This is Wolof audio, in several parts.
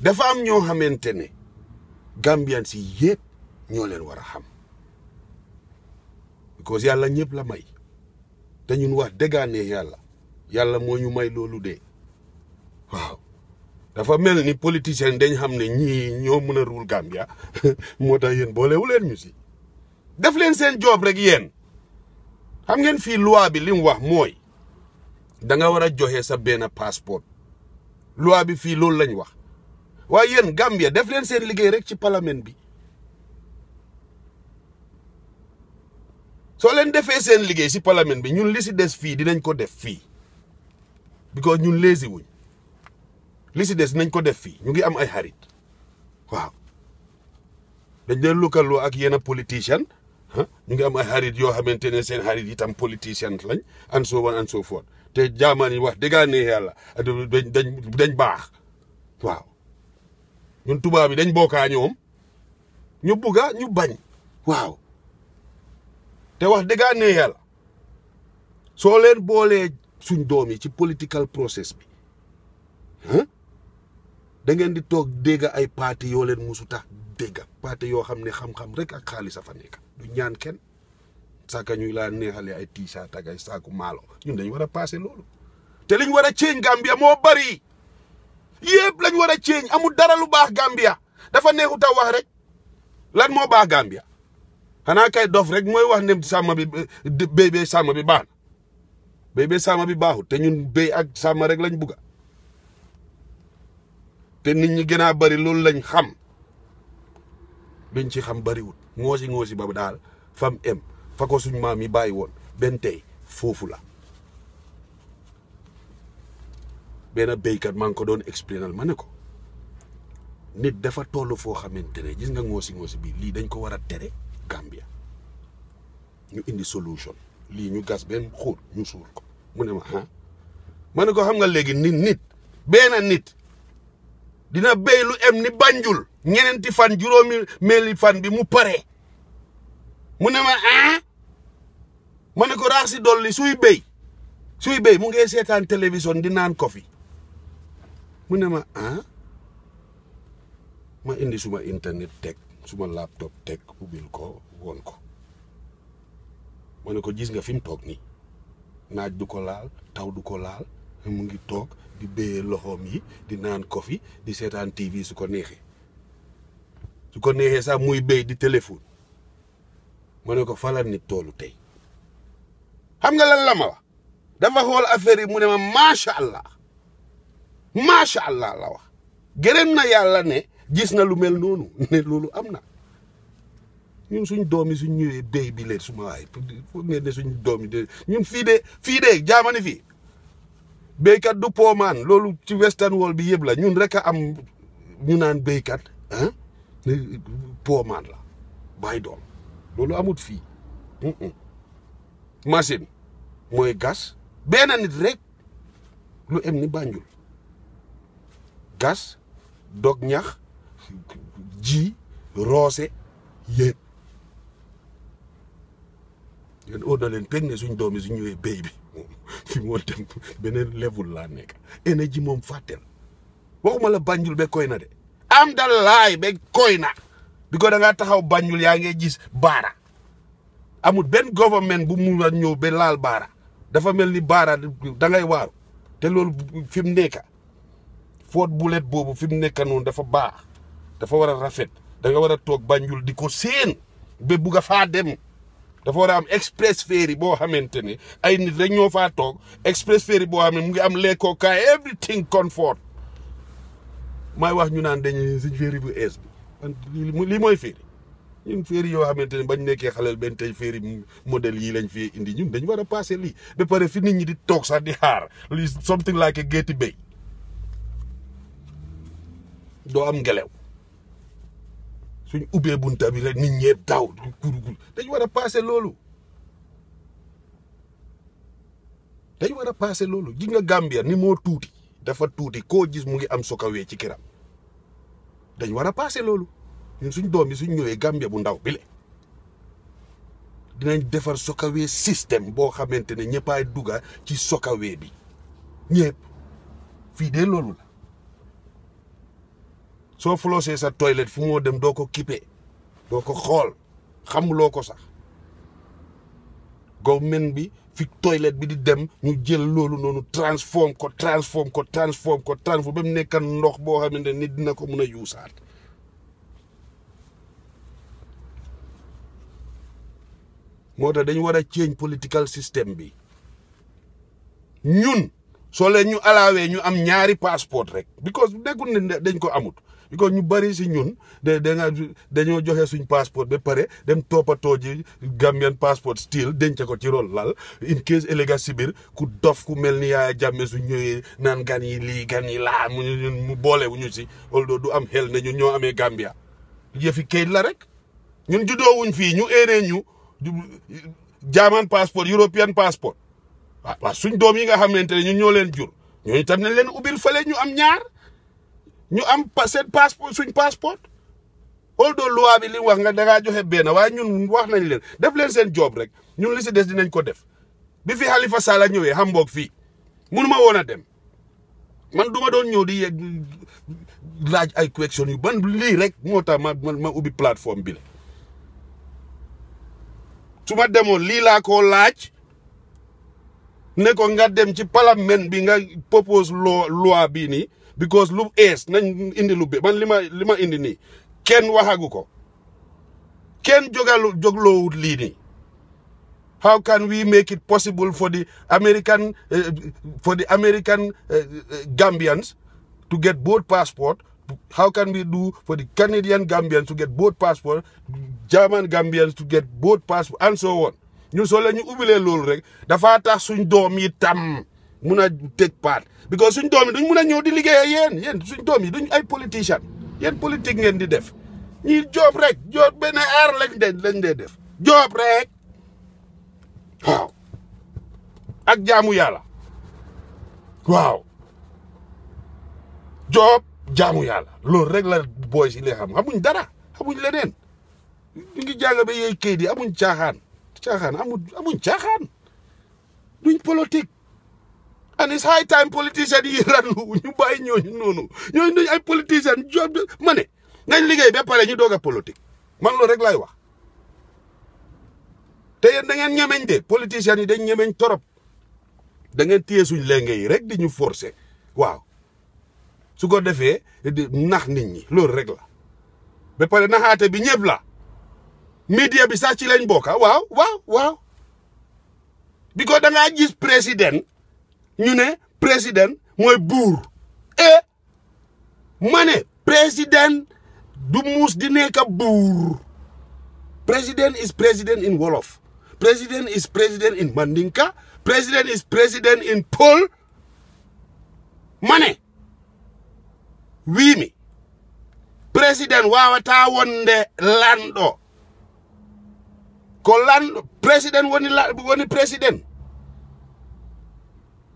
dafa am ñoo xamante ne Gambian si yëpp ñoo leen war a xam because yàlla ñëpp la may te ñun wax dëggaane yàlla moo ñu may loolu de waaw dafa mel ni politicien dañ xam ne ñii ñoo mën a rule Gambia moo tax yéen boolewu leen ñu si def leen seen job rek yéen xam ngeen fii loi bi li mu wax mooy da nga war a joxe sa benn passeport loi bi fii loolu lañ wax waaye yéen Gambia def leen seen liggéey rek ci parlement bi soo leen defee seen liggéey si parlement bi ñun li si des fii dinañ ko def fii because ñun lazy wuñ li si des dinañ ko def fii ñu ngi am ay xarit waaw dañ leen lëkkaloo ak yenn politicien ñu ngi am ay xarit yoo xamante ne seen xarit itam politicien lañ and so on and so forth te jaamaan yi wax dëgg ne yàlla dañ baax waaw ñun tubaab bi dañ bokkaa ñoom ñu bugga ñu bañ waaw te wax dëgg ne yàlla soo leen boolee suñ doom yi ci political process bi da ngeen di toog dégg ay parti yoo leen musuta dégg parti yoo xam ne xam-xam rek ak xaalis a fa nekk du ñaan kenn saka ñuy laa neexale ay t-shirt ak ay saaku maalo ñun dañ war a passé loolu te liñ war a change Gambia moo bari yëpp lañ war a change amul dara lu baax Gambia dafa neexut a wax rek lan moo baax Gambia xanaa kay dof rek mooy wax ne sàmm bi béy bee sàmm bi baax na béy bee sàmm bi baaxut te ñun béy ak sàmm rek lañ bugga te nit ñi gën a bari loolu lañ xam luñ ci xam bariwut ngoosi ba daal fam em fa ko suñ maam yi bàyyi woon benn tey foofu la benn béykat maa ngi ko doon expliquer ma ne ko nit dafa toll foo xamante ne gis nga ngoosi bi lii dañ ko war a tere Gambia ñu indi solution lii ñu gas benn xóot ñu suul ko mu ne ma ne ko xam nga léegi nit benn nit dina béy lu em ni Banjul ñeneenti fan juróomi meeli fan bi mu pare mu ne ma ne ko raax si dolli suy béy mu ngi seetaan télévision di naan kofi mu ne ma indi suma internet teg suma laptop teg ubbil ko woon ko ma ne ko gis nga fi mu toog nii naaj du ko laal taw du ko laal mu ngi toog di béyee loxoom yi di naan kofi di seetaan TV su ko neexee sax muy béy di téléphone ma ne ko falal nit toolu tey xam nga lan la ma wax dafa xool affaire yi mu ne ma macha allah la wax gërëm na yàlla ne gis na lu mel noonu ne loolu am na ñun suñ doom yi suñ ñëwee béy bi leen suma waay foog ngeen ne suñ doom yi de ñun fii de jaamani fii béykat du poomaan loolu ci western world bi yëpp la ñun rek a am ñu naan béykat poomaan la bàyyi doom loolu amut fii machine mooy gas benn nit rek lu em ni Banjul gas dog ñax ji roose yëpp yéen oo na leen peg ne suñ doom yi suñ ñëwee béy bi fi moo dem beneen level laa nekk énergie moom fàttel waxuma la Banjul be koy na de am da laay be koy na bi ko da ngaa taxaw Banjul yaa ngi gis baara amul benn government bu mu la ñëw ba laal baara dafa mel ni baara da ngay waaru te loolu fi mu nekk Fort Bullet boobu fi mu nekk noonu dafa baax dafa war a rafet da nga war a toog Banjul di ko seen ba bugg a faa dem dafa war a am express ferry boo xamante ne ay nit rek ñoo faa toog express ferry boo xam ne mu ngi am lekkookaay everything comfort may wax ñu naan dañuy suñ ferry bu ees bi lii mooy ferry ñun ferry yoo xamante ne bañ nekkee xaleel benn tey ferry modèle yii lañ fi indi ñun dañ war a passé lii ba pare fi nit ñi di toog sax di xaar lii something like a Gétti Bay doo am ngelaw suñ ubbee bunta bi rek nit ñepp daw kurugul dañ war a passé loolu ji nga Gambia ni moo tuuti dafa tuuti koo gis mu ngi am sokawee ci kiram dañ war a passé loolu ñun suñ doom yi suñ ñëwee Gambia bu ndaw bi le dinañ defar sokawee système boo xamante ne ñëppaay dugga ci sokawee bi ñëpp fii de loolu la soo flossé sa toilette fu moo dem doo ko kippee doo ko xool xamuloo ko sax government bi fi toilette bi di dem ñu jël loolu noonu transform ko ba mu nekk ndox boo xamante ni dina ko mun a yuusaat moo tax dañu war a change political system bi ñun soo leen ñu alaawee ñu am ñaari passeport rek because nekkul ne dañ ko amut because ñu bari si ñun dañoo joxe suñ passeport ba pare dem toppatoo ji Gambian passport still denc ko ci rol lal in case ëllëga si biir ku dof ku mel ni Yaya Jammeh su ñëwee naan gan yi lii gan yi laa mu boole wu ñu si although du am xel ne ñun ñoo amee Gambia yëfi kayit la rek ñun juddoo wuñ fii ñu éenee ñu German passport European passport waaw suñ doom yi nga xamante ne ñun ñoo leen jur ñooñu tam nañ leen ubbil fële ñu am ñaar ñu am seen passeport suñ passeport although loi bi li wax nga dangaa joxe benn waaye ñun wax nañ leen def leen seen job rek ñun li si des dinañ ko def bi fi Halifa Sallah ñëwee Hamburg fii mënuma woon a dem man duma doon ñëw di laaj ay question yu ban lii rek moo tax ma ubbi plateforme bi la su ma demoon lii laa ko laaj ne ko nga dem ci parlement bi nga propose loi bii nii because lu ees nañ indi lu be man li ma indi nii kenn waxagu ko kenn jogloowut lii nii how can we make it possible for the American Gambians to get both passport how can we do for the Canadian Gambians to get both passport German Gambians to get both passport and so on ñun soo la ñu ubbilee loolu rek dafa tax suñ doom yi tam mun a take part because suñ doom yi duñ mun a ñëw di liggéey ak yéen suñ doom yi duñ ay politician yéen politique ngeen di def ñi job rek job benn aar lañ dee def job rek waaw ak jaamu yàlla waaw job jaamu yàlla loolu rek la boy si lee xamuñ dara xamuñ leneen ñu ngi jàng ba yeey kayit yi amuñ caaxaan amuñ caaxaan duñ politique and it's high time politician yi ranlu ñu bàyyi ñooñu noonu ñooñu duñ ay politician job ma ne nañ liggéey ba pare ñu doog a politique man loolu rek laay wax te yéen da ngeen ñemeñ de politician yi dañ ñemeñ torop da ngeen téye suñ lenge yi rek di ñu forcer waaw su ko defee nax nit ñi loolu rek la ba pare naxaate bi ñëpp la media bi sax ci lañ bokka waaw bi ko da ngaa gis président ñu ne président mooy buur ma ne président du muus di nekk buur président is président in Wolof président is président in Mandinka président is président in Pël ma ne wiimi président wawata wonde lanɗo ko lanɗo président woni président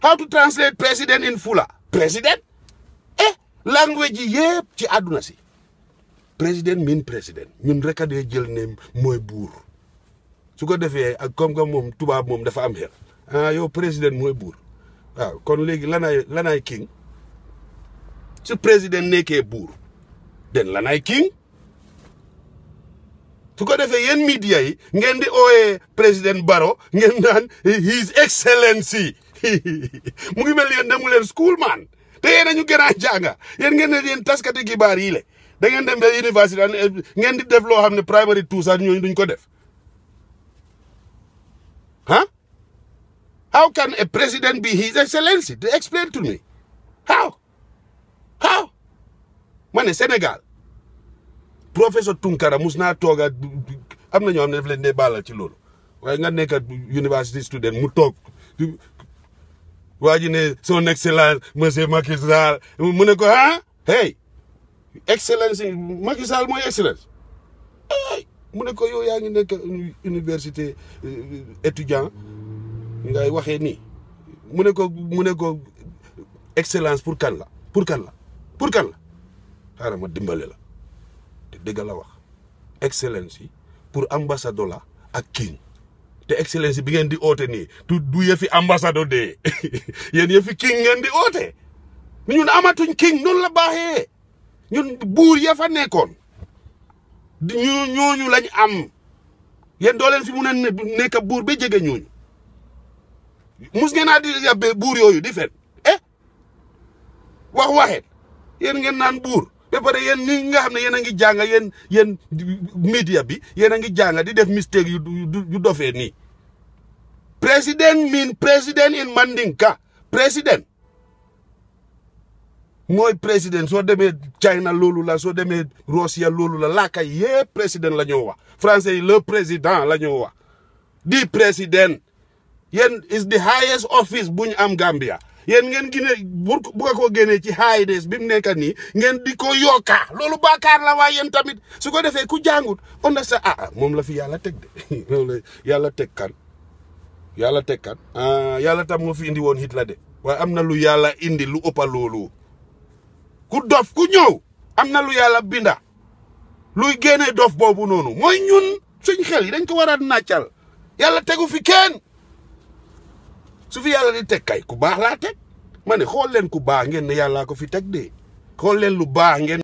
how to translate président in Fula président language yi yëpp ci àdduna si président min président ñun rek a dee jël ne mooy buur su ko defee ak comme moom tubaab moom dafa am xel yow président mooy buur waaw kon léegi lanay king su président nekkee buur den lanay king su ko defee yéen media yi ngeen di ooyee président Barrow ngeen naan his excellency mu ngi mel yéen demu leen school man te yéen a ñu gën a jànga yéen ngeen ne yéen taskati xibaar yi le da ngeen dem ba université ngeen di def loo xam ne primary tout ça ñooñu duñ ko def how can a president be his excellency explain to me how ma ne Sénégal professeur Tunkara mus naa tooga am na ñoo xam ne daf leen dee baalal ci loolu waaye nga nekk university student mu toog waa ji ne son excellence monsieur Macky Sall mu ne ko hey excellence Macky Sall mooy excellence mu ne ko yow yaa ngi nekk université étudiant ngay waxee nii mu ne ko excellence pour kan la xaaral ma dimbale la te dëgg la wax excellence yi pour ambassadeur la ak king te excellence bi ngeen di oote nii du yëfi ambassadeur de yéen yëfi king ngeen di oote ñun amatuñ king noonu la baaxee ñun buur ya fa nekkoon ñooñu lañ am yéen doo leen fi mun a nekk buur ba jege ñooñu mus ngeen a di yàbbee buur yooyu di fen waxeet yéen ngeen naan buur ba pare yéen ni nga xam ne yéen a ngi jàng yéen media bi yéen a ngi jàng di def mistake yu dofee nii président in Mandinka président mooy président soo demee China loolu la soo demee Russia loolu la laaka yépp président la ñoo wax français yi le président la ñoo wax di président yéen is the highest office bu ñu am Gambia yéen ngeen gine bu ko génnee ci highness bi mu nekk nii ngeen di ko yokka loolu baakaar la waaye yéen tamit su ko defee ku jàngut on na sa moom la fi yàlla teg de loolu yàlla teg kan yàlla tam moo fi indi woon Hitler de waaye am na lu yàlla indi lu ëppa loolu ku dof ku ñëw am na lu yàlla binda luy génnee dof boobu noonu mooy ñun suñ xel yi dañ ko war a nàccal yàlla tegu fi kenn su fi yàlla di teg kay ku baax laa teg ma ne xool leen ku baax ngeen ne yàllaa ko fi teg de xool leen lu baax ngeen